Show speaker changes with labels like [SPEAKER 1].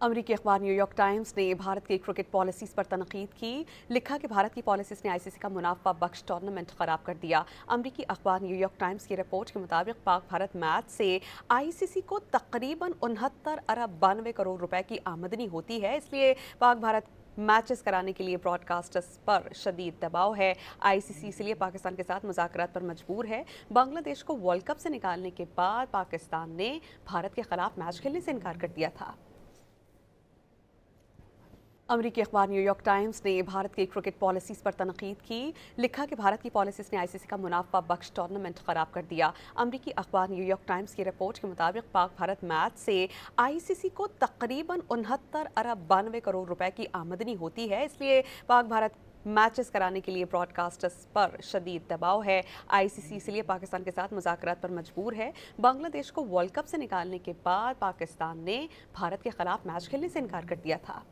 [SPEAKER 1] अमरीकी अखबार New York times ने भारत की क्रिकेट पॉलिसीज पर तनकीद की। लिखा कि भारत की पॉलिसीज ने आईसीसी का मुनाफा बख्श टूर्नामेंट खराब कर दिया। अमरीकी अखबार न्यूयॉर्क टाइम्स की रिपोर्ट के मुताबिक पाक भारत मैच से आईसीसी को तकरीबन 69 अरब 92 करोड़ रुपए की आमदनी होती है। इसलिए पाक भारत मैचेस कराने के लिए ब्रॉडकास्टर्स पर शदीद दबाव है। आईसीसी इसलिए पाकिस्तान के साथ मुज़ाकरात पर मजबूर है। बांग्लादेश को वर्ल्ड कप से निकालने के बाद पाकिस्तान ने भारत के खिलाफ मैच खेलने से इनकार कर दिया था। अमरीकी अखबार न्यूयॉर्क टाइम्स ने भारत की क्रिकेट पॉलिसीज पर तनकीद की। लिखा कि भारत की पॉलिसीज ने आईसीसी का मुनाफा बख्श टूर्नामेंट खराब कर दिया। अमरीकी अखबार न्यूयॉर्क टाइम्स की रिपोर्ट के मुताबिक पाक भारत मैच से आईसीसी को तकरीबन 69 अरब 92 करोड़ रुपए की आमदनी होती है। इसलिए पाक भारत मैचेस कराने के लिए ब्रॉडकास्टर्स पर शदीद दबाव है। आईसीसी इसलिए पाकिस्तान के साथ मुज़ाकरात पर मजबूर है। बांग्लादेश को वर्ल्ड कप से निकालने के बाद पाकिस्तान ने भारत के खिलाफ मैच खेलने से इनकार कर दिया था।